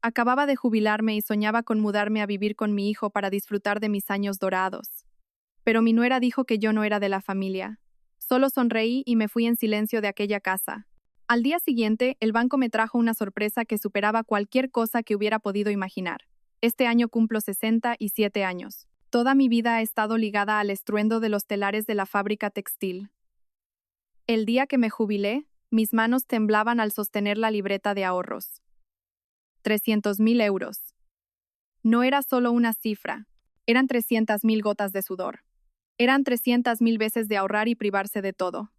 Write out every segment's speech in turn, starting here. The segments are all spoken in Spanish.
Acababa de jubilarme y soñaba con mudarme a vivir con mi hijo para disfrutar de mis años dorados. Pero mi nuera dijo que yo no era de la familia. Solo sonreí y me fui en silencio de aquella casa. Al día siguiente, el banco me trajo una sorpresa que superaba cualquier cosa que hubiera podido imaginar. Este año cumplo 67 años. Toda mi vida ha estado ligada al estruendo de los telares de la fábrica textil. El día que me jubilé, mis manos temblaban al sostener la libreta de ahorros. 300.000 euros. No era solo una cifra, eran 300.000 gotas de sudor. Eran 300.000 veces de ahorrar y privarse de todo.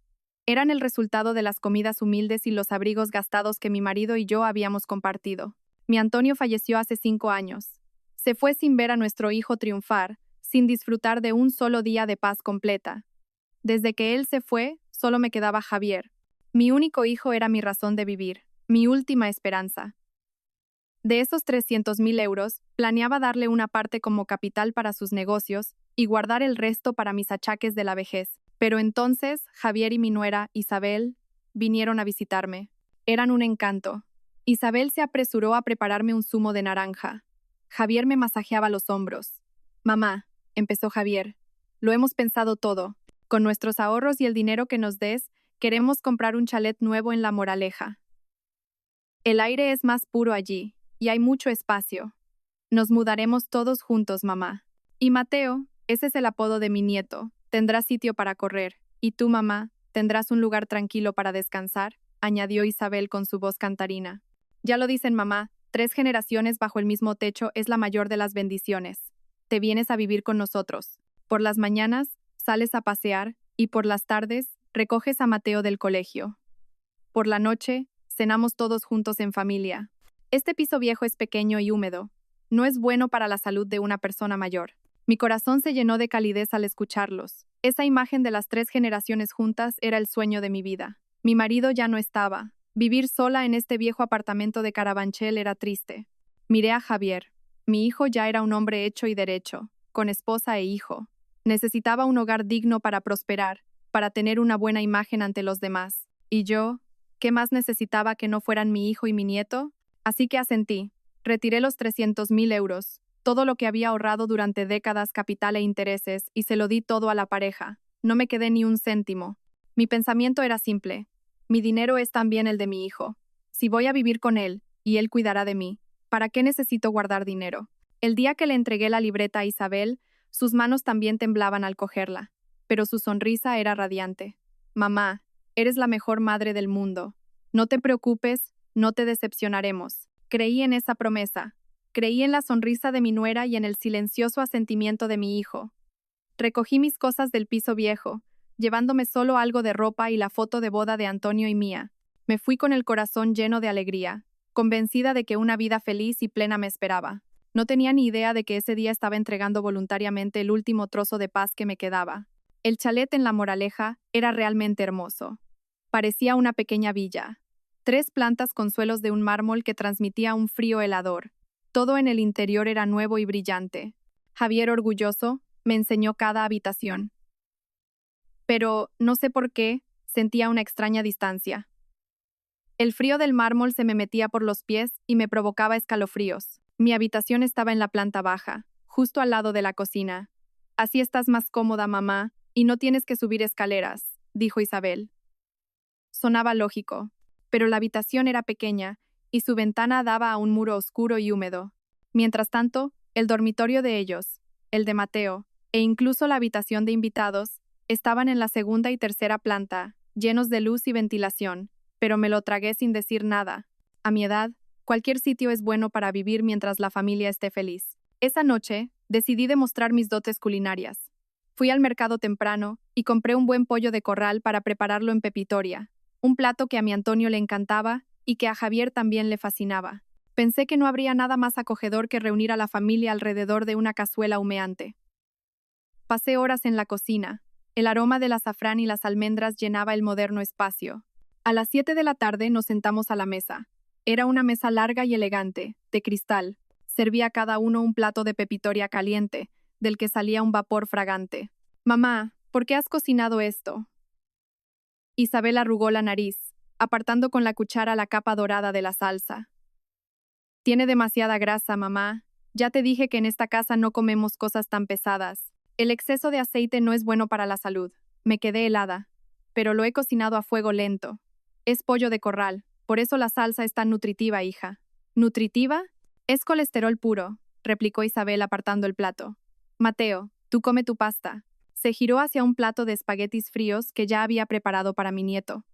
Eran el resultado de las comidas humildes y los abrigos gastados que mi marido y yo habíamos compartido. Mi Antonio falleció hace 5 años. Se fue sin ver a nuestro hijo triunfar, sin disfrutar de un solo día de paz completa. Desde que él se fue, solo me quedaba Javier. Mi único hijo era mi razón de vivir, mi última esperanza. De esos 300.000 euros, planeaba darle una parte como capital para sus negocios y guardar el resto para mis achaques de la vejez. Pero entonces, Javier y mi nuera, Isabel, vinieron a visitarme. Eran un encanto. Isabel se apresuró a prepararme un zumo de naranja. Javier me masajeaba los hombros. Mamá, empezó Javier, lo hemos pensado todo. Con nuestros ahorros y el dinero que nos des, queremos comprar un chalet nuevo en La Moraleja. El aire es más puro allí, y hay mucho espacio. Nos mudaremos todos juntos, mamá. Y Mateo, ese es el apodo de mi nieto, tendrá sitio para correr. Y tú, mamá, tendrás un lugar tranquilo para descansar, añadió Isabel con su voz cantarina. Ya lo dicen, mamá, 3 generaciones bajo el mismo techo es la mayor de las bendiciones. Te vienes a vivir con nosotros. Por las mañanas, sales a pasear, y por las tardes, recoges a Mateo del colegio. Por la noche, cenamos todos juntos en familia. Este piso viejo es pequeño y húmedo. No es bueno para la salud de una persona mayor. Mi corazón se llenó de calidez al escucharlos. Esa imagen de las 3 generaciones juntas era el sueño de mi vida. Mi marido ya no estaba. Vivir sola en este viejo apartamento de Carabanchel era triste. Miré a Javier. Mi hijo ya era un hombre hecho y derecho, con esposa e hijo. Necesitaba un hogar digno para prosperar, para tener una buena imagen ante los demás. ¿Y yo? ¿Qué más necesitaba que no fueran mi hijo y mi nieto? Así que asentí. Retiré los 300.000 euros, todo lo que había ahorrado durante décadas, capital e intereses, y se lo di todo a la pareja. No me quedé ni un céntimo. Mi pensamiento era simple. Mi dinero es también el de mi hijo. Si voy a vivir con él, y él cuidará de mí, ¿para qué necesito guardar dinero? El día que le entregué la libreta a Isabel, sus manos también temblaban al cogerla, pero su sonrisa era radiante. Mamá, eres la mejor madre del mundo. No te preocupes, no te decepcionaremos. Creí en esa promesa. Creí en la sonrisa de mi nuera y en el silencioso asentimiento de mi hijo. Recogí mis cosas del piso viejo, llevándome solo algo de ropa y la foto de boda de Antonio y mía. Me fui con el corazón lleno de alegría, convencida de que una vida feliz y plena me esperaba. No tenía ni idea de que ese día estaba entregando voluntariamente el último trozo de paz que me quedaba. El chalet en La Moraleja era realmente hermoso. Parecía una pequeña villa. 3 plantas con suelos de un mármol que transmitía un frío helador. Todo en el interior era nuevo y brillante. Javier, orgulloso, me enseñó cada habitación. Pero, no sé por qué, sentía una extraña distancia. El frío del mármol se me metía por los pies y me provocaba escalofríos. Mi habitación estaba en la planta baja, justo al lado de la cocina. Así estás más cómoda, mamá, y no tienes que subir escaleras, dijo Isabel. Sonaba lógico, pero la habitación era pequeña y su ventana daba a un muro oscuro y húmedo. Mientras tanto, el dormitorio de ellos, el de Mateo, e incluso la habitación de invitados, estaban en la segunda y tercera planta, llenos de luz y ventilación, pero me lo tragué sin decir nada. A mi edad, cualquier sitio es bueno para vivir mientras la familia esté feliz. Esa noche, decidí demostrar mis dotes culinarias. Fui al mercado temprano y compré un buen pollo de corral para prepararlo en pepitoria, un plato que a mi Antonio le encantaba y que a Javier también le fascinaba. Pensé que no habría nada más acogedor que reunir a la familia alrededor de una cazuela humeante. Pasé horas en la cocina. El aroma del azafrán y las almendras llenaba el moderno espacio. A las 7 de la tarde nos sentamos a la mesa. Era una mesa larga y elegante, de cristal. Servía a cada uno un plato de pepitoria caliente, del que salía un vapor fragante. Mamá, ¿por qué has cocinado esto? Isabel arrugó la nariz, apartando con la cuchara la capa dorada de la salsa. Tiene demasiada grasa, mamá. Ya te dije que en esta casa no comemos cosas tan pesadas. El exceso de aceite no es bueno para la salud. Me quedé helada. Pero lo he cocinado a fuego lento. Es pollo de corral, por eso la salsa es tan nutritiva, hija. ¿Nutritiva? Es colesterol puro, replicó Isabel apartando el plato. Mateo, tú come tu pasta. Se giró hacia un plato de espaguetis fríos que ya había preparado para mi nieto.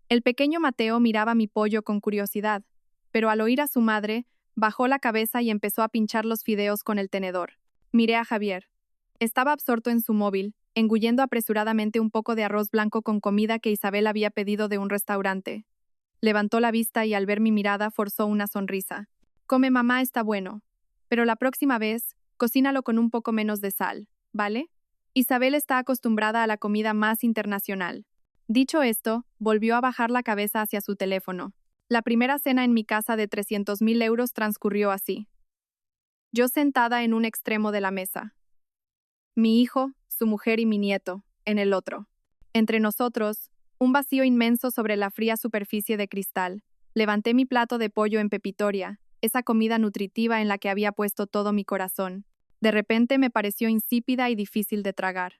El pequeño Mateo miraba mi pollo con curiosidad, pero al oír a su madre, bajó la cabeza y empezó a pinchar los fideos con el tenedor. Miré a Javier. Estaba absorto en su móvil, engullendo apresuradamente un poco de arroz blanco con comida que Isabel había pedido de un restaurante. Levantó la vista y al ver mi mirada forzó una sonrisa. Come, mamá, está bueno. Pero la próxima vez, cocínalo con un poco menos de sal, ¿vale? Isabel está acostumbrada a la comida más internacional. Dicho esto, volvió a bajar la cabeza hacia su teléfono. La primera cena en mi casa de 300.000 euros transcurrió así. Yo sentada en un extremo de la mesa. Mi hijo, su mujer y mi nieto, en el otro. Entre nosotros, un vacío inmenso sobre la fría superficie de cristal. Levanté mi plato de pollo en pepitoria, esa comida nutritiva en la que había puesto todo mi corazón. De repente me pareció insípida y difícil de tragar.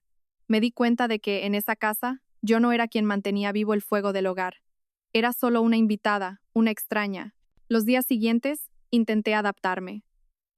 Me di cuenta de que, en esa casa, yo no era quien mantenía vivo el fuego del hogar. Era solo una invitada, una extraña. Los días siguientes, intenté adaptarme.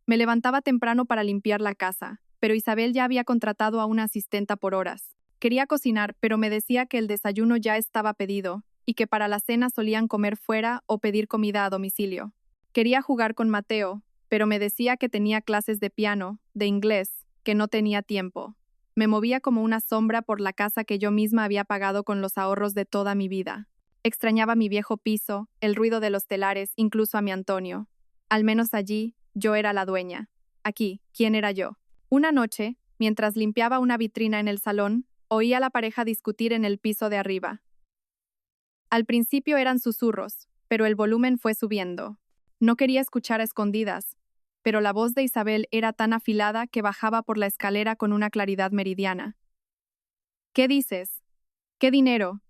Me levantaba temprano para limpiar la casa, pero Isabel ya había contratado a una asistenta por horas. Quería cocinar, pero me decía que el desayuno ya estaba pedido, y que para la cena solían comer fuera o pedir comida a domicilio. Quería jugar con Mateo, pero me decía que tenía clases de piano, de inglés, que no tenía tiempo. Me movía como una sombra por la casa que yo misma había pagado con los ahorros de toda mi vida. Extrañaba mi viejo piso, el ruido de los telares, incluso a mi Antonio. Al menos allí, yo era la dueña. Aquí, ¿quién era yo? Una noche, mientras limpiaba una vitrina en el salón, oí a la pareja discutir en el piso de arriba. Al principio eran susurros, pero el volumen fue subiendo. No quería escuchar a escondidas, pero la voz de Isabel era tan afilada que bajaba por la escalera con una claridad meridiana. ¿Qué dices? ¿Qué dinero?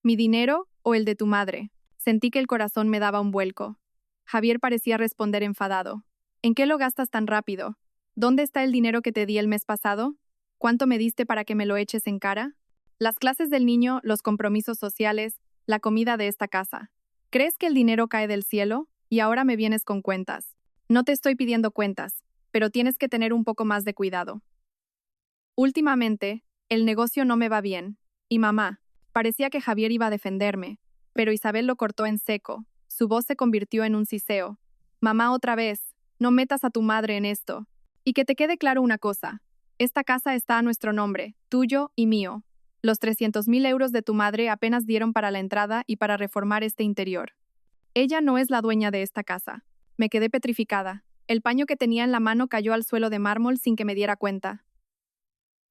¿Mi dinero o el de tu madre? Sentí que el corazón me daba un vuelco. Javier parecía responder enfadado. ¿En qué lo gastas tan rápido? ¿Dónde está el dinero que te di el mes pasado? ¿Cuánto me diste para que me lo eches en cara? Las clases del niño, los compromisos sociales, la comida de esta casa. ¿Crees que el dinero cae del cielo? Y ahora me vienes con cuentas. No te estoy pidiendo cuentas, pero tienes que tener un poco más de cuidado. Últimamente, el negocio no me va bien. Y mamá, parecía que Javier iba a defenderme, pero Isabel lo cortó en seco. Su voz se convirtió en un siseo. Mamá, otra vez, no metas a tu madre en esto. Y que te quede claro una cosa. Esta casa está a nuestro nombre, tuyo y mío. Los 300.000 euros de tu madre apenas dieron para la entrada y para reformar este interior. Ella no es la dueña de esta casa. Me quedé petrificada. El paño que tenía en la mano cayó al suelo de mármol sin que me diera cuenta.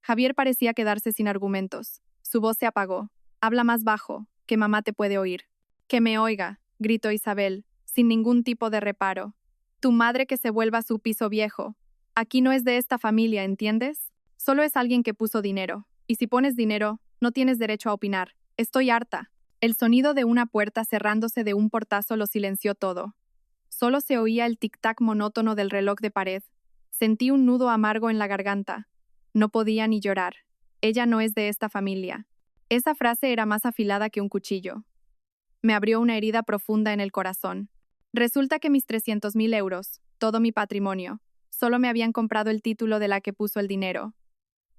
Javier parecía quedarse sin argumentos. Su voz se apagó. Habla más bajo, que mamá te puede oír. Que me oiga, gritó Isabel, sin ningún tipo de reparo. Tu madre que se vuelva a su piso viejo. Aquí no es de esta familia, ¿entiendes? Solo es alguien que puso dinero. Y si pones dinero, no tienes derecho a opinar. Estoy harta. El sonido de una puerta cerrándose de un portazo lo silenció todo. Solo se oía el tic-tac monótono del reloj de pared. Sentí un nudo amargo en la garganta. No podía ni llorar. Ella no es de esta familia. Esa frase era más afilada que un cuchillo. Me abrió una herida profunda en el corazón. Resulta que mis 300.000 euros, todo mi patrimonio, solo me habían comprado el título de la que puso el dinero.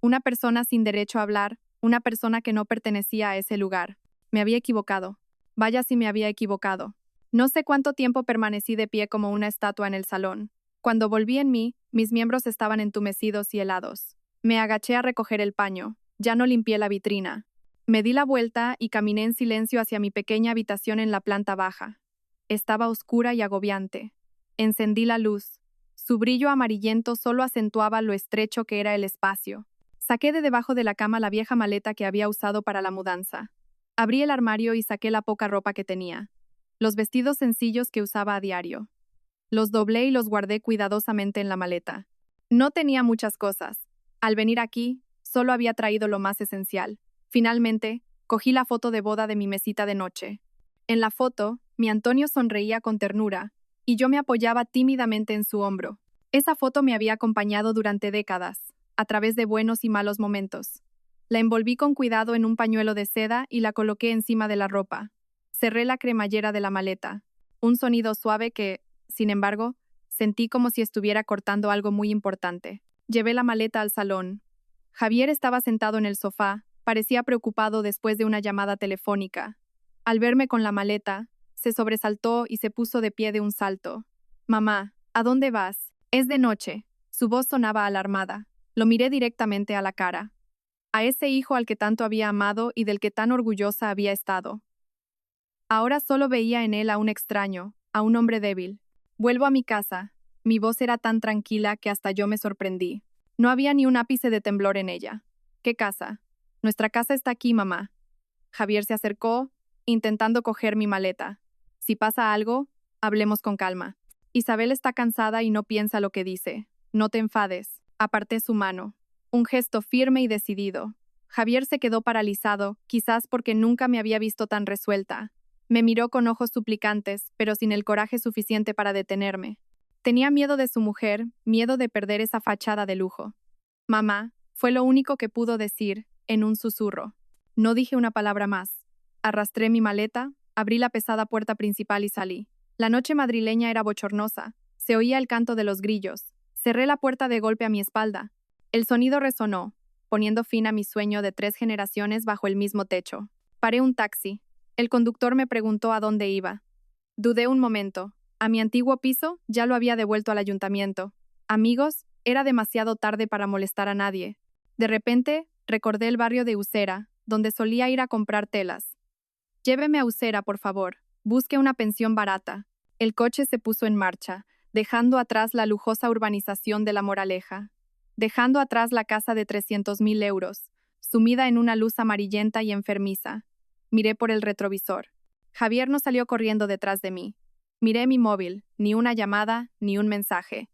Una persona sin derecho a hablar, una persona que no pertenecía a ese lugar. Me había equivocado. Vaya si me había equivocado. No sé cuánto tiempo permanecí de pie como una estatua en el salón. Cuando volví en mí, mis miembros estaban entumecidos y helados. Me agaché a recoger el paño. Ya no limpié la vitrina. Me di la vuelta y caminé en silencio hacia mi pequeña habitación en la planta baja. Estaba oscura y agobiante. Encendí la luz. Su brillo amarillento solo acentuaba lo estrecho que era el espacio. Saqué de debajo de la cama la vieja maleta que había usado para la mudanza. Abrí el armario y saqué la poca ropa que tenía. Los vestidos sencillos que usaba a diario. Los doblé y los guardé cuidadosamente en la maleta. No tenía muchas cosas. Al venir aquí, solo había traído lo más esencial. Finalmente, cogí la foto de boda de mi mesita de noche. En la foto, mi Antonio sonreía con ternura, y yo me apoyaba tímidamente en su hombro. Esa foto me había acompañado durante décadas, a través de buenos y malos momentos. La envolví con cuidado en un pañuelo de seda y la coloqué encima de la ropa. Cerré la cremallera de la maleta. Un sonido suave que, sin embargo, sentí como si estuviera cortando algo muy importante. Llevé la maleta al salón. Javier estaba sentado en el sofá, parecía preocupado después de una llamada telefónica. Al verme con la maleta, se sobresaltó y se puso de pie de un salto. «Mamá, ¿a dónde vas? Es de noche». Su voz sonaba alarmada. Lo miré directamente a la cara. A ese hijo al que tanto había amado y del que tan orgullosa había estado. Ahora solo veía en él a un extraño, a un hombre débil. Vuelvo a mi casa. Mi voz era tan tranquila que hasta yo me sorprendí. No había ni un ápice de temblor en ella. ¿Qué casa? Nuestra casa está aquí, mamá. Javier se acercó, intentando coger mi maleta. Si pasa algo, hablemos con calma. Isabel está cansada y no piensa lo que dice. No te enfades. Aparté su mano. Un gesto firme y decidido. Javier se quedó paralizado, quizás porque nunca me había visto tan resuelta. Me miró con ojos suplicantes, pero sin el coraje suficiente para detenerme. Tenía miedo de su mujer, miedo de perder esa fachada de lujo. Mamá, fue lo único que pudo decir, en un susurro. No dije una palabra más. Arrastré mi maleta, abrí la pesada puerta principal y salí. La noche madrileña era bochornosa. Se oía el canto de los grillos. Cerré la puerta de golpe a mi espalda. El sonido resonó, poniendo fin a mi sueño de 3 generaciones bajo el mismo techo. Paré un taxi. El conductor me preguntó a dónde iba. Dudé un momento. A mi antiguo piso ya lo había devuelto al ayuntamiento. Amigos, era demasiado tarde para molestar a nadie. De repente, recordé el barrio de Usera, donde solía ir a comprar telas. Lléveme a Usera, por favor. Busque una pensión barata. El coche se puso en marcha, dejando atrás la lujosa urbanización de La Moraleja. Dejando atrás la casa de 300.000 euros, sumida en una luz amarillenta y enfermiza. Miré por el retrovisor. Javier no salió corriendo detrás de mí. Miré mi móvil, ni una llamada, ni un mensaje.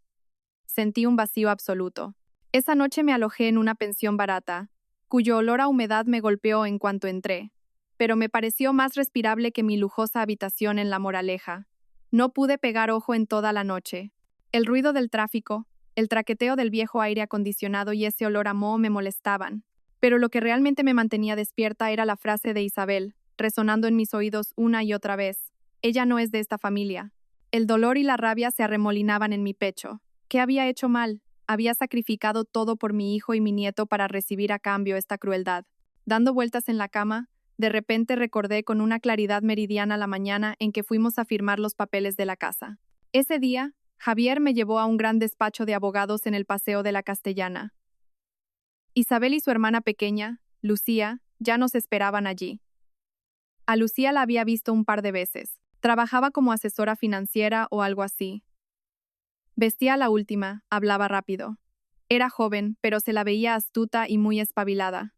Sentí un vacío absoluto. Esa noche me alojé en una pensión barata, cuyo olor a humedad me golpeó en cuanto entré, pero me pareció más respirable que mi lujosa habitación en La Moraleja. No pude pegar ojo en toda la noche. El ruido del tráfico, el traqueteo del viejo aire acondicionado y ese olor a moho me molestaban. Pero lo que realmente me mantenía despierta era la frase de Isabel, resonando en mis oídos una y otra vez. Ella no es de esta familia. El dolor y la rabia se arremolinaban en mi pecho. ¿Qué había hecho mal? Había sacrificado todo por mi hijo y mi nieto para recibir a cambio esta crueldad. Dando vueltas en la cama, de repente recordé con una claridad meridiana la mañana en que fuimos a firmar los papeles de la casa. Ese día, Javier me llevó a un gran despacho de abogados en el Paseo de la Castellana. Isabel y su hermana pequeña, Lucía, ya nos esperaban allí. A Lucía la había visto un par de veces. Trabajaba como asesora financiera o algo así. Vestía a la última, hablaba rápido. Era joven, pero se la veía astuta y muy espabilada.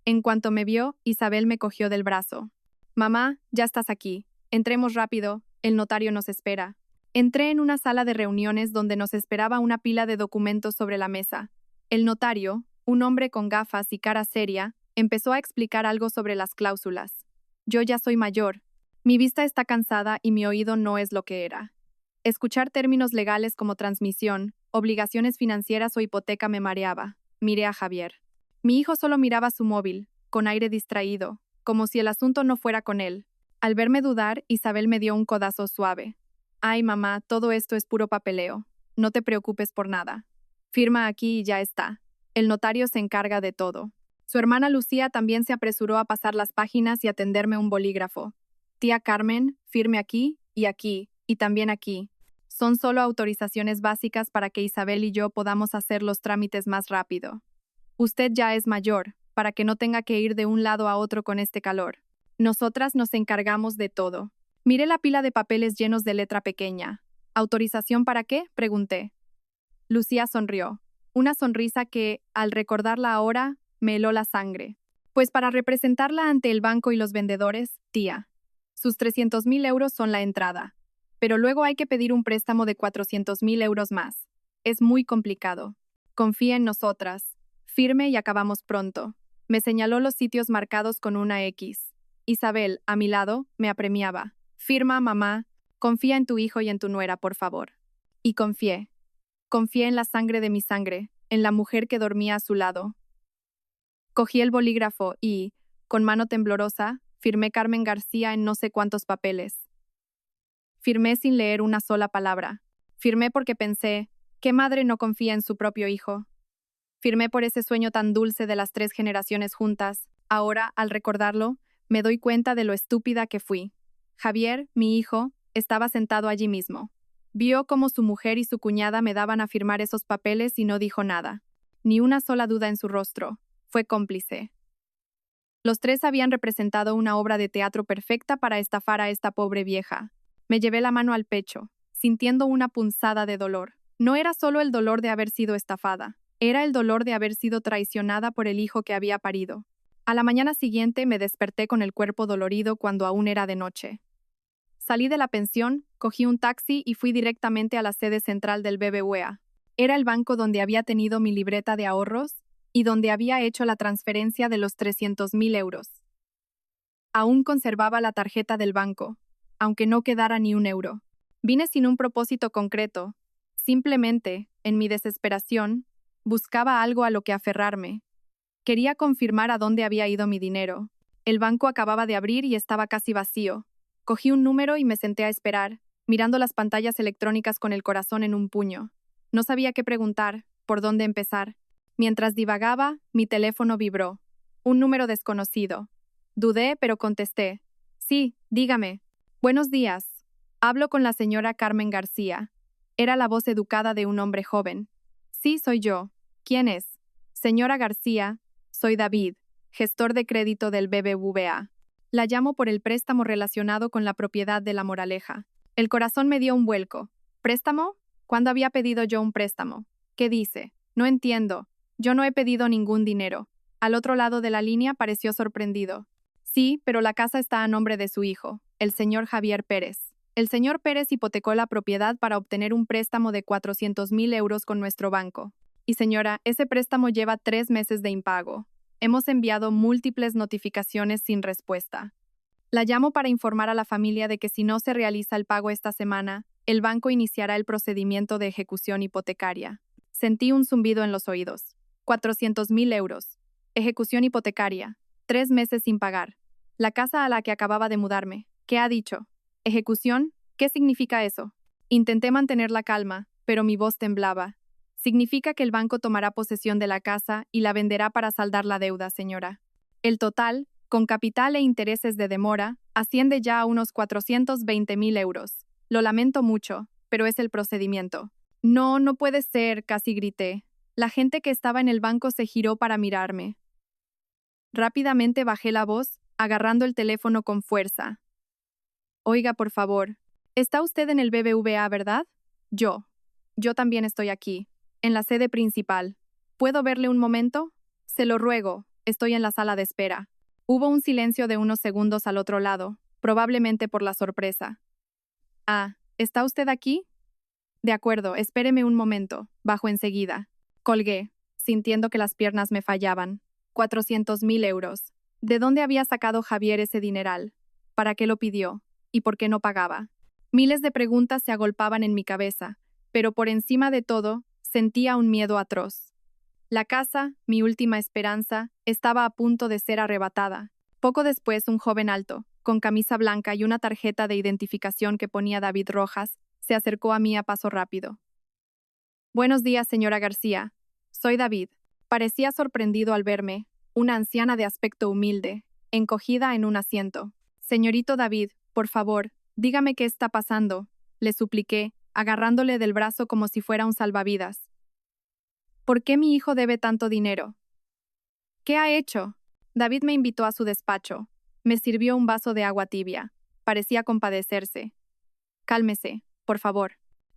En cuanto me vio, Isabel me cogió del brazo. «Mamá, ya estás aquí. Entremos rápido, el notario nos espera». Entré en una sala de reuniones donde nos esperaba una pila de documentos sobre la mesa. El notario, un hombre con gafas y cara seria, empezó a explicar algo sobre las cláusulas. Yo ya soy mayor. Mi vista está cansada y mi oído no es lo que era. Escuchar términos legales como transmisión, obligaciones financieras o hipoteca me mareaba. Miré a Javier. Mi hijo solo miraba su móvil, con aire distraído, como si el asunto no fuera con él. Al verme dudar, Isabel me dio un codazo suave. «Ay, mamá, todo esto es puro papeleo. No te preocupes por nada. Firma aquí y ya está. El notario se encarga de todo». Su hermana Lucía también se apresuró a pasar las páginas y a tenderme un bolígrafo. «Tía Carmen, firme aquí, y también aquí. Son solo autorizaciones básicas para que Isabel y yo podamos hacer los trámites más rápido. Usted ya es mayor, para que no tenga que ir de un lado a otro con este calor. Nosotras nos encargamos de todo». Miré la pila de papeles llenos de letra pequeña. «¿Autorización para qué?», pregunté. Lucía sonrió. Una sonrisa que, al recordarla ahora, me heló la sangre. «Pues para representarla ante el banco y los vendedores, tía. Sus 300.000 euros son la entrada. Pero luego hay que pedir un préstamo de 400.000 euros más. Es muy complicado. Confía en nosotras. Firme y acabamos pronto». Me señaló los sitios marcados con una X. Isabel, a mi lado, me apremiaba. «Firma, mamá». Confía en tu hijo y en tu nuera, por favor. Y confié. Confié en la sangre de mi sangre, en la mujer que dormía a su lado. Cogí el bolígrafo y, con mano temblorosa, firmé Carmen García en no sé cuántos papeles. Firmé sin leer una sola palabra. Firmé porque pensé, ¿qué madre no confía en su propio hijo? Firmé por ese sueño tan dulce de las 3 generaciones juntas. Ahora, al recordarlo, me doy cuenta de lo estúpida que fui. Javier, mi hijo, estaba sentado allí mismo. Vio cómo su mujer y su cuñada me daban a firmar esos papeles y no dijo nada. Ni una sola duda en su rostro. Fue cómplice. Los 3 habían representado una obra de teatro perfecta para estafar a esta pobre vieja. Me llevé la mano al pecho, sintiendo una punzada de dolor. No era solo el dolor de haber sido estafada, era el dolor de haber sido traicionada por el hijo que había parido. A la mañana siguiente me desperté con el cuerpo dolorido cuando aún era de noche. Salí de la pensión, cogí un taxi y fui directamente a la sede central del BBVA. Era el banco donde había tenido mi libreta de ahorros y donde había hecho la transferencia de los 300.000 euros. Aún conservaba la tarjeta del banco, aunque no quedara ni un euro. Vine sin un propósito concreto. Simplemente, en mi desesperación, buscaba algo a lo que aferrarme. Quería confirmar a dónde había ido mi dinero. El banco acababa de abrir y estaba casi vacío. Cogí un número y me senté a esperar, mirando las pantallas electrónicas con el corazón en un puño. No sabía qué preguntar, por dónde empezar. Mientras divagaba, mi teléfono vibró. Un número desconocido. Dudé, pero contesté. Sí, dígame. Buenos días. Hablo con la señora Carmen García. Era la voz educada de un hombre joven. Sí, soy yo. ¿Quién es? Señora García, soy David, gestor de crédito del BBVA. La llamo por el préstamo relacionado con la propiedad de La Moraleja. El corazón me dio un vuelco. ¿Préstamo? ¿Cuándo había pedido yo un préstamo? ¿Qué dice? No entiendo. Yo no he pedido ningún dinero. Al otro lado de la línea pareció sorprendido. Sí, pero la casa está a nombre de su hijo, el señor Javier Pérez. El señor Pérez hipotecó la propiedad para obtener un préstamo de 400.000 euros con nuestro banco. Y señora, ese préstamo lleva 3 meses de impago. Hemos enviado múltiples notificaciones sin respuesta. La llamo para informar a la familia de que si no se realiza el pago esta semana, el banco iniciará el procedimiento de ejecución hipotecaria. Sentí un zumbido en los oídos. 400.000 euros. Ejecución hipotecaria. 3 meses sin pagar. La casa a la que acababa de mudarme. ¿Qué ha dicho? ¿Ejecución? ¿Qué significa eso? Intenté mantener la calma, pero mi voz temblaba. Significa que el banco tomará posesión de la casa y la venderá para saldar la deuda, señora. El total, con capital e intereses de demora, asciende ya a unos 420.000 euros. Lo lamento mucho, pero es el procedimiento. No, no puede ser, casi grité. La gente que estaba en el banco se giró para mirarme. Rápidamente bajé la voz, agarrando el teléfono con fuerza. Oiga, por favor. ¿Está usted en el BBVA, verdad? Yo también estoy aquí, en la sede principal. ¿Puedo verle un momento? Se lo ruego, estoy en la sala de espera. Hubo un silencio de unos segundos al otro lado, probablemente por la sorpresa. Ah, ¿está usted aquí? De acuerdo, espéreme un momento, bajo enseguida. Colgué, sintiendo que las piernas me fallaban. 400.000 euros. ¿De dónde había sacado Javier ese dineral? ¿Para qué lo pidió? ¿Y por qué no pagaba? Miles de preguntas se agolpaban en mi cabeza, pero por encima de todo, sentía un miedo atroz. La casa, mi última esperanza, estaba a punto de ser arrebatada. Poco después, un joven alto, con camisa blanca y una tarjeta de identificación que ponía David Rojas, se acercó a mí a paso rápido. Buenos días, señora García. Soy David. Parecía sorprendido al verme, una anciana de aspecto humilde, encogida en un asiento. Señorito David, por favor, dígame qué está pasando, le supliqué, agarrándole del brazo como si fuera un salvavidas. ¿Por qué mi hijo debe tanto dinero? ¿Qué ha hecho? David me invitó a su despacho. Me sirvió un vaso de agua tibia. Parecía compadecerse. Cálmese, por favor.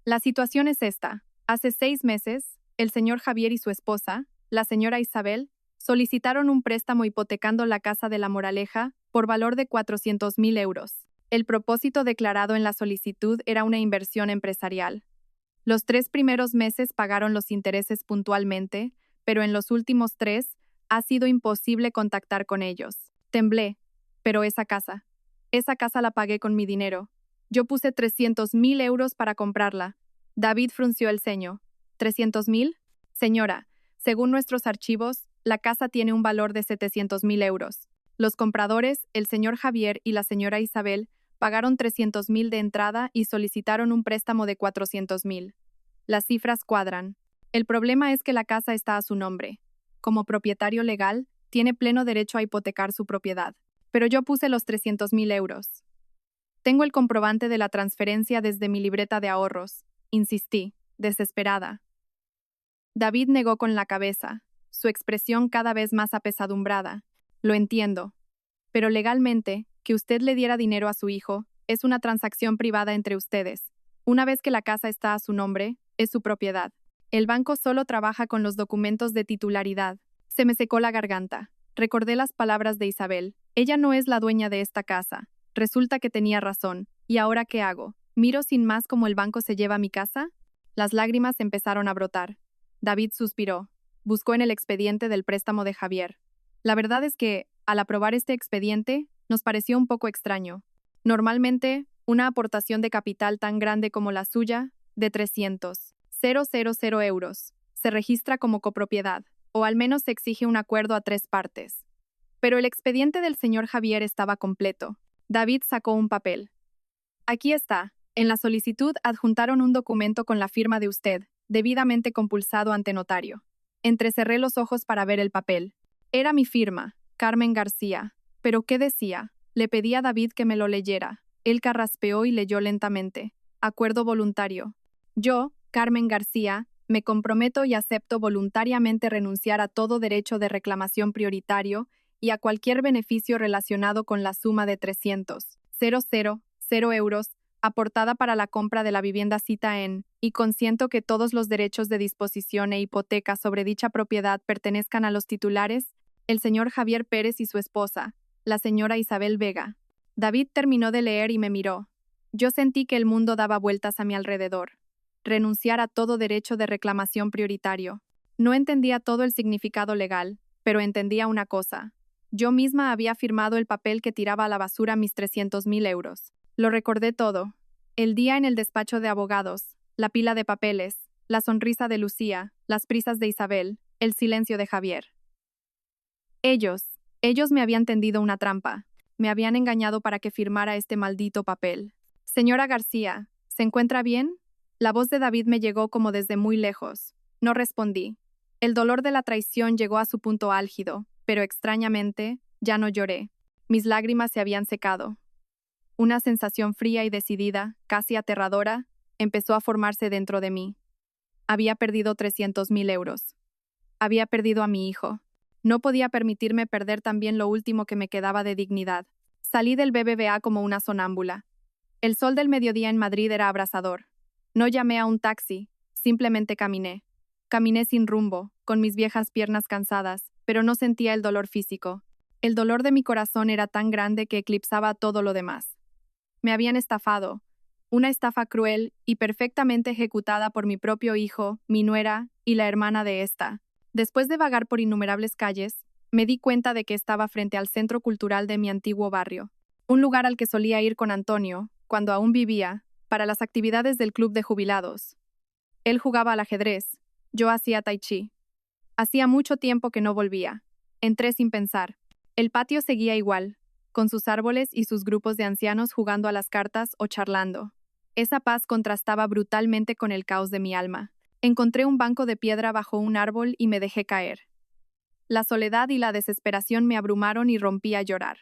La situación es esta. Hace 6 meses, el señor Javier y su esposa, la señora Isabel, solicitaron un préstamo hipotecando la casa de La Moraleja por valor de 400.000 euros. El propósito declarado en la solicitud era una inversión empresarial. Los 3 primeros meses pagaron los intereses puntualmente, pero en los últimos 3 ha sido imposible contactar con ellos. Temblé, pero esa casa la pagué con mi dinero. Yo puse 300.000 euros para comprarla. David frunció el ceño. ¿300.000? Señora, según nuestros archivos, la casa tiene un valor de 700.000 euros. Los compradores, el señor Javier y la señora Isabel, pagaron 300.000 de entrada y solicitaron un préstamo de 400.000. Las cifras cuadran. El problema es que la casa está a su nombre. Como propietario legal, tiene pleno derecho a hipotecar su propiedad. Pero yo puse los 300.000 euros. Tengo el comprobante de la transferencia desde mi libreta de ahorros. Insistí, desesperada. David negó con la cabeza, su expresión cada vez más apesadumbrada. Lo entiendo. Pero legalmente, que usted le diera dinero a su hijo, es una transacción privada entre ustedes. Una vez que la casa está a su nombre, es su propiedad. El banco solo trabaja con los documentos de titularidad. Se me secó la garganta. Recordé las palabras de Isabel. Ella no es la dueña de esta casa. Resulta que tenía razón. ¿Y ahora qué hago? ¿Miro sin más cómo el banco se lleva mi casa? Las lágrimas empezaron a brotar. David suspiró. Buscó en el expediente del préstamo de Javier. La verdad es que, al aprobar este expediente, nos pareció un poco extraño. Normalmente, una aportación de capital tan grande como la suya, de 300.000 euros, se registra como copropiedad, o al menos se exige un acuerdo a 3 partes. Pero el expediente del señor Javier estaba completo. David sacó un papel. Aquí está. En la solicitud adjuntaron un documento con la firma de usted, debidamente compulsado ante notario. Entrecerré los ojos para ver el papel. Era mi firma, Carmen García. ¿Pero qué decía? Le pedí a David que me lo leyera. Él carraspeó y leyó lentamente. Acuerdo voluntario. Yo, Carmen García, me comprometo y acepto voluntariamente renunciar a todo derecho de reclamación prioritario y a cualquier beneficio relacionado con la suma de 300.000 euros aportada para la compra de la vivienda cita en, y consiento que todos los derechos de disposición e hipoteca sobre dicha propiedad pertenezcan a los titulares, el señor Javier Pérez y su esposa, la señora Isabel Vega. David terminó de leer y me miró. Yo sentí que el mundo daba vueltas a mi alrededor. Renunciar a todo derecho de reclamación prioritario. No entendía todo el significado legal, pero entendía una cosa. Yo misma había firmado el papel que tiraba a la basura mis 300.000 euros. Lo recordé todo. El día en el despacho de abogados, la pila de papeles, la sonrisa de Lucía, las prisas de Isabel, el silencio de Javier. Ellos me habían tendido una trampa. Me habían engañado para que firmara este maldito papel. Señora García, ¿se encuentra bien? La voz de David me llegó como desde muy lejos. No respondí. El dolor de la traición llegó a su punto álgido, pero extrañamente, ya no lloré. Mis lágrimas se habían secado. Una sensación fría y decidida, casi aterradora, empezó a formarse dentro de mí. Había perdido 300.000 euros. Había perdido a mi hijo. No podía permitirme perder también lo último que me quedaba de dignidad. Salí del BBVA como una sonámbula. El sol del mediodía en Madrid era abrasador. No llamé a un taxi, simplemente caminé. Caminé sin rumbo, con mis viejas piernas cansadas, pero no sentía el dolor físico. El dolor de mi corazón era tan grande que eclipsaba todo lo demás. Me habían estafado. Una estafa cruel y perfectamente ejecutada por mi propio hijo, mi nuera y la hermana de esta. Después de vagar por innumerables calles, me di cuenta de que estaba frente al centro cultural de mi antiguo barrio, un lugar al que solía ir con Antonio, cuando aún vivía, para las actividades del club de jubilados. Él jugaba al ajedrez, yo hacía tai chi. Hacía mucho tiempo que no volvía. Entré sin pensar. El patio seguía igual, con sus árboles y sus grupos de ancianos jugando a las cartas o charlando. Esa paz contrastaba brutalmente con el caos de mi alma. Encontré un banco de piedra bajo un árbol y me dejé caer. La soledad y la desesperación me abrumaron y rompí a llorar.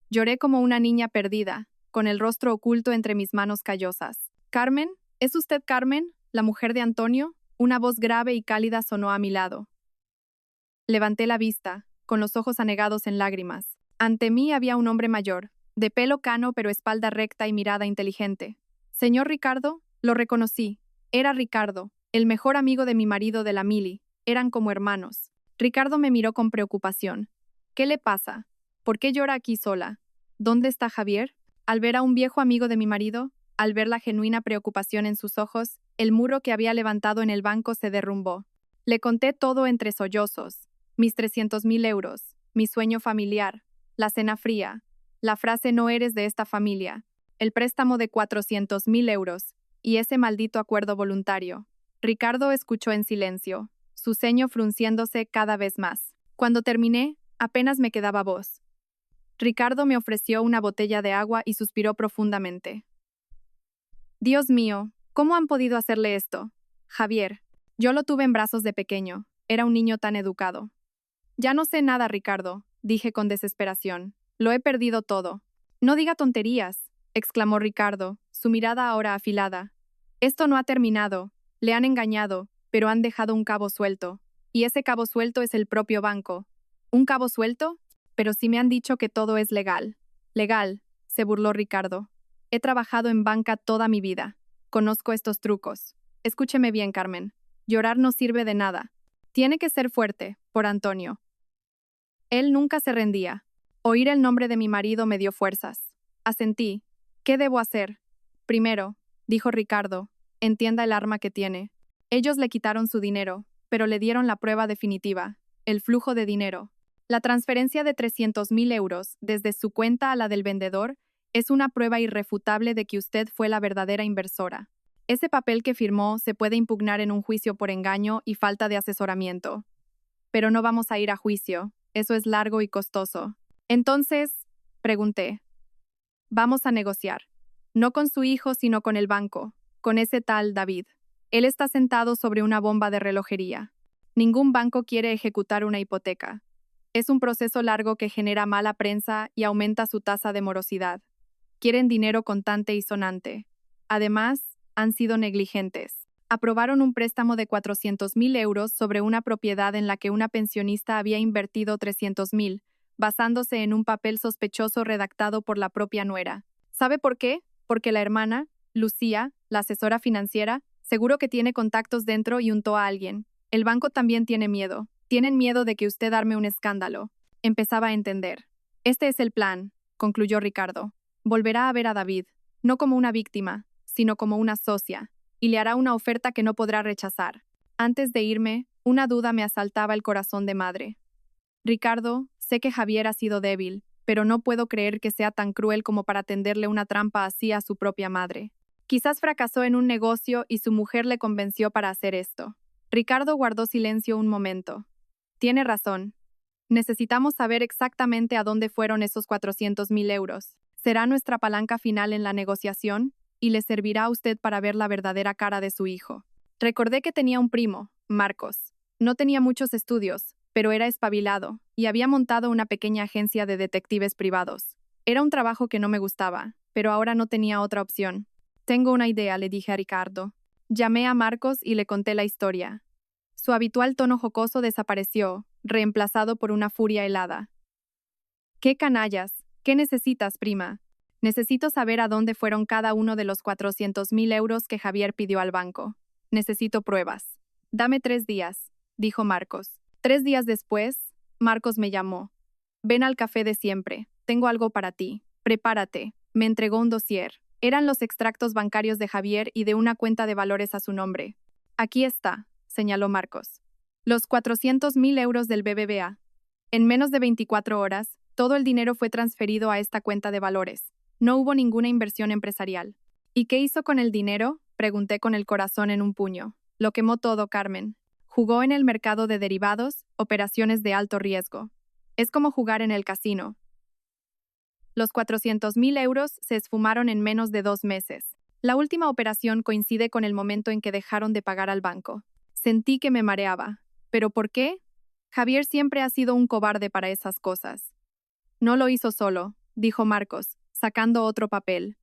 Lloré como una niña perdida, con el rostro oculto entre mis manos callosas. «Carmen, ¿es usted Carmen, la mujer de Antonio?». Una voz grave y cálida sonó a mi lado. Levanté la vista, con los ojos anegados en lágrimas. Ante mí había un hombre mayor, de pelo cano pero espalda recta y mirada inteligente. «Señor Ricardo», lo reconocí. Era Ricardo, el mejor amigo de mi marido de la mili. Eran como hermanos. Ricardo me miró con preocupación. «¿Qué le pasa? ¿Por qué llora aquí sola? ¿Dónde está Javier?». Al ver a un viejo amigo de mi marido, al ver la genuina preocupación en sus ojos, el muro que había levantado en el banco se derrumbó. Le conté todo entre sollozos. Mis 300.000 euros, mi sueño familiar, la cena fría, la frase «no eres de esta familia». el préstamo de 400.000 euros, y ese maldito acuerdo voluntario. Ricardo escuchó en silencio, su ceño frunciéndose cada vez más. Cuando terminé, apenas me quedaba voz. Ricardo me ofreció una botella de agua y suspiró profundamente. Dios mío, ¿cómo han podido hacerle esto? Javier, yo lo tuve en brazos de pequeño, era un niño tan educado. Ya no sé nada, Ricardo, dije con desesperación. Lo he perdido todo. No diga tonterías, exclamó Ricardo, su mirada ahora afilada. Esto no ha terminado. Le han engañado, pero han dejado un cabo suelto. Y ese cabo suelto es el propio banco. ¿Un cabo suelto? Pero si me han dicho que todo es legal. Legal, se burló Ricardo. He trabajado en banca toda mi vida. Conozco estos trucos. Escúcheme bien, Carmen. Llorar no sirve de nada. Tiene que ser fuerte, por Antonio. Él nunca se rendía. Oír el nombre de mi marido me dio fuerzas. Asentí. ¿Qué debo hacer? Primero, dijo Ricardo, entienda el arma que tiene. Ellos le quitaron su dinero, pero le dieron la prueba definitiva, el flujo de dinero. La transferencia de 300.000 euros desde su cuenta a la del vendedor es una prueba irrefutable de que usted fue la verdadera inversora. Ese papel que firmó se puede impugnar en un juicio por engaño y falta de asesoramiento. Pero no vamos a ir a juicio, eso es largo y costoso. Entonces, pregunté, vamos a negociar. No con su hijo, sino con el banco, con ese tal David. Él está sentado sobre una bomba de relojería. Ningún banco quiere ejecutar una hipoteca. Es un proceso largo que genera mala prensa y aumenta su tasa de morosidad. Quieren dinero contante y sonante. Además, han sido negligentes. Aprobaron un préstamo de 400.000 euros sobre una propiedad en la que una pensionista había invertido 300.000, basándose en un papel sospechoso redactado por la propia nuera. ¿Sabe por qué? Porque la hermana, Lucía, la asesora financiera, seguro que tiene contactos dentro y untó a alguien. El banco también tiene miedo. Tienen miedo de que usted arme un escándalo. Empezaba a entender. Este es el plan, concluyó Ricardo. Volverá a ver a David, no como una víctima, sino como una socia, y le hará una oferta que no podrá rechazar. Antes de irme, una duda me asaltaba el corazón de madre. Ricardo, sé que Javier ha sido débil, pero no puedo creer que sea tan cruel como para tenderle una trampa así a su propia madre. Quizás fracasó en un negocio y su mujer le convenció para hacer esto. Ricardo guardó silencio un momento. Tiene razón. Necesitamos saber exactamente a dónde fueron esos 400.000 euros. Será nuestra palanca final en la negociación y le servirá a usted para ver la verdadera cara de su hijo. Recordé que tenía un primo, Marcos. No tenía muchos estudios, pero era espabilado y había montado una pequeña agencia de detectives privados. Era un trabajo que no me gustaba, pero ahora no tenía otra opción. Tengo una idea, le dije a Ricardo. Llamé a Marcos y le conté la historia. Su habitual tono jocoso desapareció, reemplazado por una furia helada. ¡Qué canallas! ¿Qué necesitas, prima? Necesito saber a dónde fueron cada uno de los 400.000 euros que Javier pidió al banco. Necesito pruebas. Dame 3 días, dijo Marcos. 3 días después, Marcos me llamó. Ven al café de siempre. Tengo algo para ti. Prepárate. Me entregó un dossier. Eran los extractos bancarios de Javier y de una cuenta de valores a su nombre. Aquí está, señaló Marcos. Los 400.000 euros del BBVA. En menos de 24 horas, todo el dinero fue transferido a esta cuenta de valores. No hubo ninguna inversión empresarial. ¿Y qué hizo con el dinero? Pregunté con el corazón en un puño. Lo quemó todo, Carmen. Jugó en el mercado de derivados, operaciones de alto riesgo. Es como jugar en el casino. Los 400.000 euros se esfumaron en menos de 2 meses. La última operación coincide con el momento en que dejaron de pagar al banco. Sentí que me mareaba. ¿Pero por qué? Javier siempre ha sido un cobarde para esas cosas. No lo hizo solo, dijo Marcos, sacando otro papel.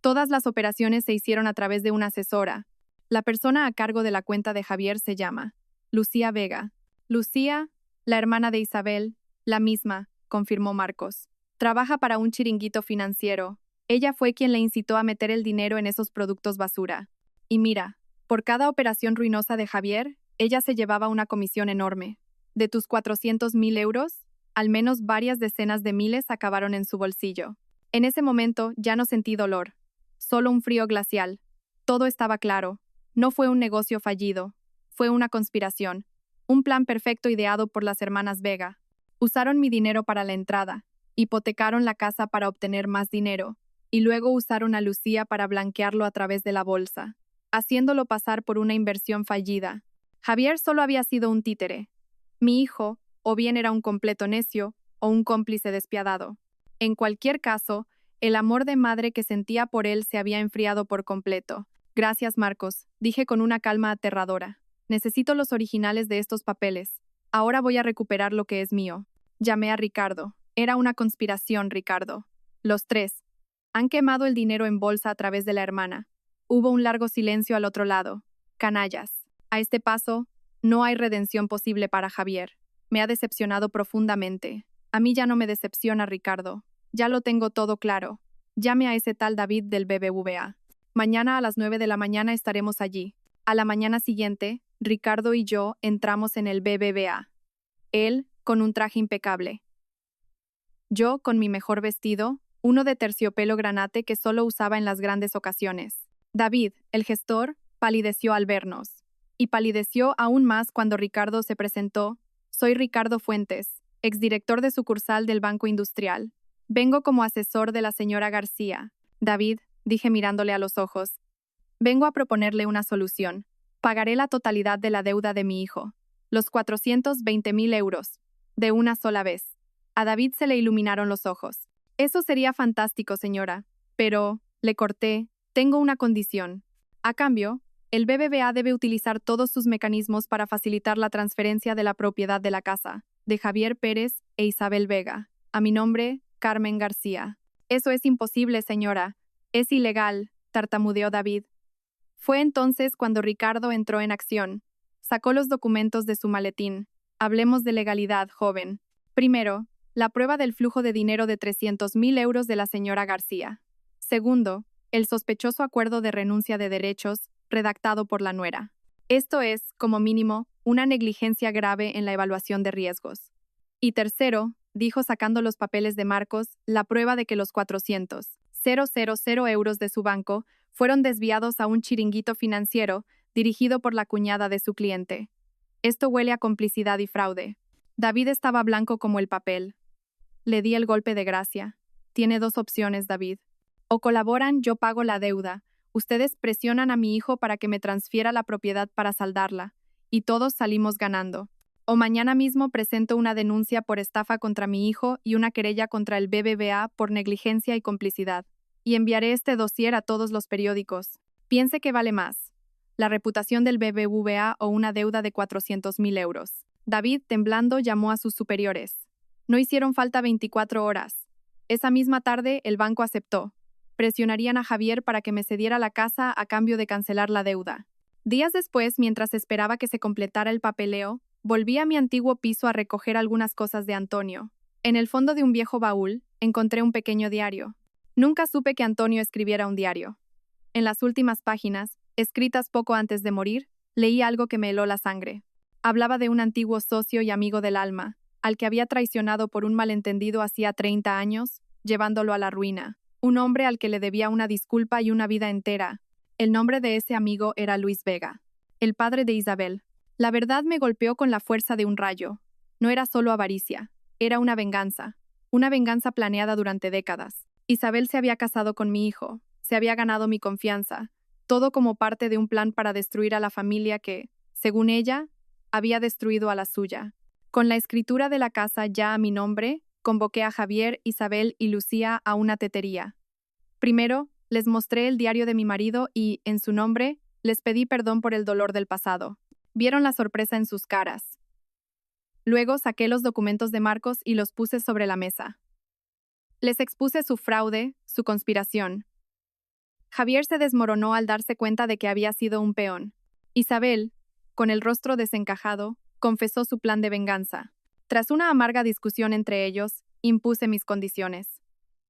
Todas las operaciones se hicieron a través de una asesora. La persona a cargo de la cuenta de Javier se llama Lucía Vega. Lucía, la hermana de Isabel, la misma, confirmó Marcos. Trabaja para un chiringuito financiero. Ella fue quien le incitó a meter el dinero en esos productos basura. Y mira, por cada operación ruinosa de Javier, ella se llevaba una comisión enorme. De tus 400.000 euros, al menos varias decenas de miles acabaron en su bolsillo. En ese momento ya no sentí dolor, solo un frío glacial. Todo estaba claro. No fue un negocio fallido, fue una conspiración, un plan perfecto ideado por las hermanas Vega. Usaron mi dinero para la entrada, hipotecaron la casa para obtener más dinero, y luego usaron a Lucía para blanquearlo a través de la bolsa, haciéndolo pasar por una inversión fallida. Javier solo había sido un títere. Mi hijo, o bien era un completo necio, o un cómplice despiadado. En cualquier caso, el amor de madre que sentía por él se había enfriado por completo. Gracias, Marcos, dije con una calma aterradora. Necesito los originales de estos papeles. Ahora voy a recuperar lo que es mío. Llamé a Ricardo. Era una conspiración, Ricardo. Los tres. Han quemado el dinero en bolsa a través de la hermana. Hubo un largo silencio al otro lado. Canallas. A este paso, no hay redención posible para Javier. Me ha decepcionado profundamente. A mí ya no me decepciona, Ricardo. Ya lo tengo todo claro. Llame a ese tal David del BBVA. Mañana a las 9 de la mañana estaremos allí. A la mañana siguiente, Ricardo y yo entramos en el BBVA. Él, con un traje impecable. Yo, con mi mejor vestido, uno de terciopelo granate que solo usaba en las grandes ocasiones. David, el gestor, palideció al vernos. Y palideció aún más cuando Ricardo se presentó. Soy Ricardo Fuentes, exdirector de sucursal del Banco Industrial. Vengo como asesor de la señora García. David, dije mirándole a los ojos. Vengo a proponerle una solución. Pagaré la totalidad de la deuda de mi hijo. Los 420.000 euros. De una sola vez. A David se le iluminaron los ojos. Eso sería fantástico, señora. Pero, le corté, tengo una condición. A cambio, el BBVA debe utilizar todos sus mecanismos para facilitar la transferencia de la propiedad de la casa, de Javier Pérez e Isabel Vega, a mi nombre, Carmen García. Eso es imposible, señora. Es ilegal, tartamudeó David. Fue entonces cuando Ricardo entró en acción. Sacó los documentos de su maletín. Hablemos de legalidad, joven. Primero, la prueba del flujo de dinero de 300.000 euros de la señora García. Segundo, el sospechoso acuerdo de renuncia de derechos, redactado por la nuera. Esto es, como mínimo, una negligencia grave en la evaluación de riesgos. Y tercero, dijo sacando los papeles de Marcos, la prueba de que los 400.000 euros de su banco fueron desviados a un chiringuito financiero dirigido por la cuñada de su cliente. Esto huele a complicidad y fraude. David estaba blanco como el papel. Le di el golpe de gracia. Tiene dos opciones, David. O colaboran, yo pago la deuda. Ustedes presionan a mi hijo para que me transfiera la propiedad para saldarla, y todos salimos ganando. O mañana mismo presento una denuncia por estafa contra mi hijo y una querella contra el BBVA por negligencia y complicidad. Y enviaré este dossier a todos los periódicos. Piense que vale más. La reputación del BBVA o una deuda de 400.000 euros. David, temblando, llamó a sus superiores. No hicieron falta 24 horas. Esa misma tarde, el banco aceptó. Presionarían a Javier para que me cediera la casa a cambio de cancelar la deuda. Días después, mientras esperaba que se completara el papeleo, volví a mi antiguo piso a recoger algunas cosas de Antonio. En el fondo de un viejo baúl, encontré un pequeño diario. Nunca supe que Antonio escribiera un diario. En las últimas páginas, escritas poco antes de morir, leí algo que me heló la sangre. Hablaba de un antiguo socio y amigo del alma, al que había traicionado por un malentendido hacía 30 años, llevándolo a la ruina. Un hombre al que le debía una disculpa y una vida entera. El nombre de ese amigo era Luis Vega, el padre de Isabel. La verdad me golpeó con la fuerza de un rayo. No era solo avaricia, era una venganza planeada durante décadas. Isabel se había casado con mi hijo, se había ganado mi confianza, todo como parte de un plan para destruir a la familia que, según ella, había destruido a la suya. Con la escritura de la casa ya a mi nombre, convoqué a Javier, Isabel y Lucía a una tetería. Primero, les mostré el diario de mi marido y, en su nombre, les pedí perdón por el dolor del pasado. Vieron la sorpresa en sus caras. Luego saqué los documentos de Marcos y los puse sobre la mesa. Les expuse su fraude, su conspiración. Javier se desmoronó al darse cuenta de que había sido un peón. Isabel, con el rostro desencajado, confesó su plan de venganza. Tras una amarga discusión entre ellos, impuse mis condiciones.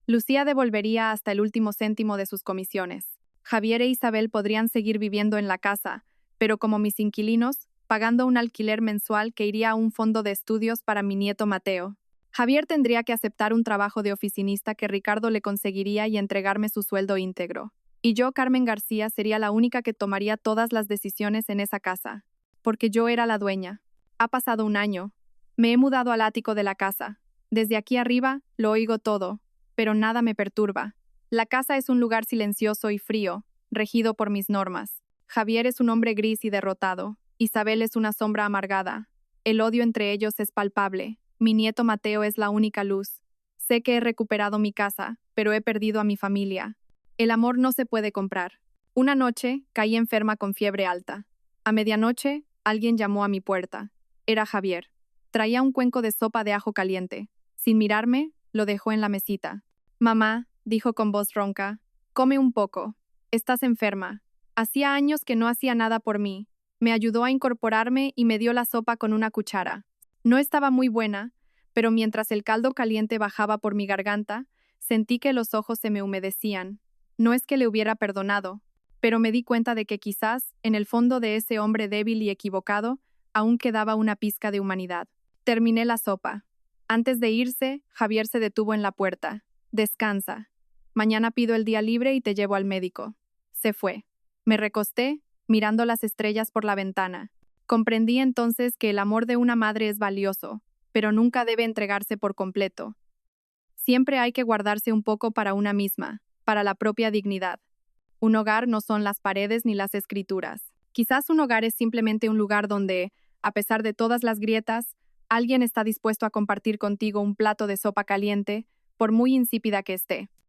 Lucía devolvería hasta el último céntimo de sus comisiones. Javier e Isabel podrían seguir viviendo en la casa, pero como mis inquilinos, pagando un alquiler mensual que iría a un fondo de estudios para mi nieto Mateo. Javier tendría que aceptar un trabajo de oficinista que Ricardo le conseguiría y entregarme su sueldo íntegro. Y yo, Carmen García, sería la única que tomaría todas las decisiones en esa casa, porque yo era la dueña. Ha pasado un año. Me he mudado al ático de la casa. Desde aquí arriba lo oigo todo, pero nada me perturba. La casa es un lugar silencioso y frío, regido por mis normas. Javier es un hombre gris y derrotado. Isabel es una sombra amargada. El odio entre ellos es palpable. Mi nieto Mateo es la única luz. Sé que he recuperado mi casa, pero he perdido a mi familia. El amor no se puede comprar. Una noche caí enferma con fiebre alta. A medianoche, alguien llamó a mi puerta. Era Javier. Traía un cuenco de sopa de ajo caliente. Sin mirarme, lo dejó en la mesita. Mamá, dijo con voz ronca, come un poco. Estás enferma. Hacía años que no hacía nada por mí. Me ayudó a incorporarme y me dio la sopa con una cuchara. No estaba muy buena, pero mientras el caldo caliente bajaba por mi garganta, sentí que los ojos se me humedecían. No es que le hubiera perdonado, pero me di cuenta de que quizás, en el fondo de ese hombre débil y equivocado, aún quedaba una pizca de humanidad. Terminé la sopa. Antes de irse, Javier se detuvo en la puerta. Descansa. Mañana pido el día libre y te llevo al médico. Se fue. Me recosté, mirando las estrellas por la ventana. Comprendí entonces que el amor de una madre es valioso, pero nunca debe entregarse por completo. Siempre hay que guardarse un poco para una misma, para la propia dignidad. Un hogar no son las paredes ni las escrituras. Quizás un hogar es simplemente un lugar donde, a pesar de todas las grietas, alguien está dispuesto a compartir contigo un plato de sopa caliente, por muy insípida que esté.